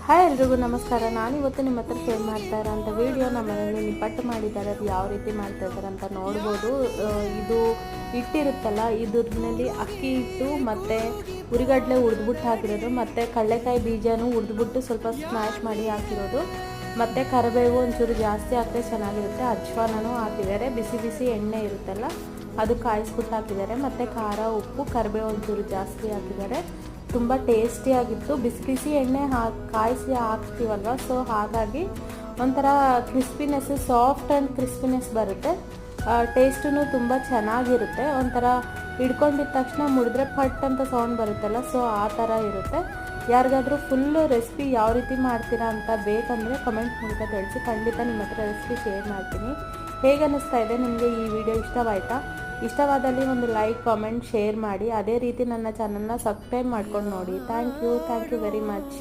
Hi ಎಲ್ರಿಗೂ ನಮಸ್ಕಾರ. ನಾನಿವತ್ತು ನಿಮ್ಮ ಹತ್ರ ಶೇರ್ ಮಾಡ್ತಾ ಇರೋಂಥ ವಿಡಿಯೋ ನಮ್ಮ ಮನೆಯಲ್ಲಿ ನಿಪ್ಪಟ್ಟು ಮಾಡಿದ್ದಾರೆ. ಅದು ಯಾವ ರೀತಿ ಮಾಡ್ತಾ ಇದ್ದಾರೆ ಅಂತ ನೋಡ್ಬೋದು. ಇದು ಹಿಟ್ಟಿರುತ್ತಲ್ಲ, ಇದ್ರಲ್ಲಿ ಅಕ್ಕಿ ಹಿಟ್ಟು ಮತ್ತು ಉರಿಗಡಲೆ ಹುರಿದ್ಬಿಟ್ಟು ಹಾಕಿರೋದು, ಮತ್ತು ಕಡಲೆಕಾಯಿ ಬೀಜನೂ ಹುರಿದ್ಬಿಟ್ಟು ಸ್ವಲ್ಪ ಸ್ಮ್ಯಾಶ್ ಮಾಡಿ ಹಾಕಿರೋದು, ಮತ್ತು ಕರಿಬೇವು ಒಂಚೂರು ಜಾಸ್ತಿ ಹಾಕಿದ್ರೆ ಚೆನ್ನಾಗಿರುತ್ತೆ. ಅಜ್ವಾನೂ ಹಾಕಿದ್ದಾರೆ, ಬಿಸಿ ಬಿಸಿ ಎಣ್ಣೆ ಇರುತ್ತಲ್ಲ ಅದು ಕಾಯಿಸ್ಬಿಟ್ಟು ಹಾಕಿದ್ದಾರೆ, ಮತ್ತು ಖಾರ, ಉಪ್ಪು, ಕರಿಬೇವು ಒಂಚೂರು ಜಾಸ್ತಿ ಹಾಕಿದ್ದಾರೆ. ತುಂಬ ಟೇಸ್ಟಿಯಾಗಿತ್ತು. ಬಿಸಿ ಬಿಸಿ ಎಣ್ಣೆ ಕಾಯಿಸಿ ಹಾಕ್ತೀವಲ್ವ, ಸೊ ಹಾಗಾಗಿ ಒಂಥರ ಕ್ರಿಸ್ಪಿನೆಸ್, ಸಾಫ್ಟ್ ಆ್ಯಂಡ್ ಕ್ರಿಸ್ಪಿನೆಸ್ ಬರುತ್ತೆ. ಟೇಸ್ಟೂ ತುಂಬ ಚೆನ್ನಾಗಿರುತ್ತೆ. ಒಂಥರ ಹಿಡ್ಕೊಂಡಿದ್ದ ತಕ್ಷಣ ಮುಡಿದ್ರೆ ಪಟ್ ಅಂತ ಸೌಂಡ್ ಬರುತ್ತಲ್ಲ, ಸೊ ಆ ಥರ ಇರುತ್ತೆ. ಯಾರಿಗಾದರೂ ಫುಲ್ಲು ರೆಸಿಪಿ ಯಾವ ರೀತಿ ಮಾಡ್ತೀರಾ ಅಂತ ಬೇಕಂದರೆ ಕಮೆಂಟ್ ಮೂಲಕ ತಿಳಿಸಿ. ಖಂಡಿತ ನಿಮ್ಮ ಹತ್ರ ರೆಸಿಪಿ ಶೇರ್ ಮಾಡ್ತೀನಿ. ಹೇಗೆ ಅನ್ನಿಸ್ತಾ ಇದೆ ನಿಮಗೆ ಈ ವಿಡಿಯೋ? ಇಷ್ಟವಾಯಿತಾ? ಇಷ್ಟವಾದಲ್ಲಿ ಒಂದು ಲೈಕ್, ಕಾಮೆಂಟ್, ಶೇರ್ ಮಾಡಿ. ಅದೇ ರೀತಿ ನನ್ನ ಚಾನಲ್ನ ಸಬ್ಸ್ಕ್ರೈಬ್ ಮಾಡ್ಕೊಂಡು ನೋಡಿ. Thank you very much.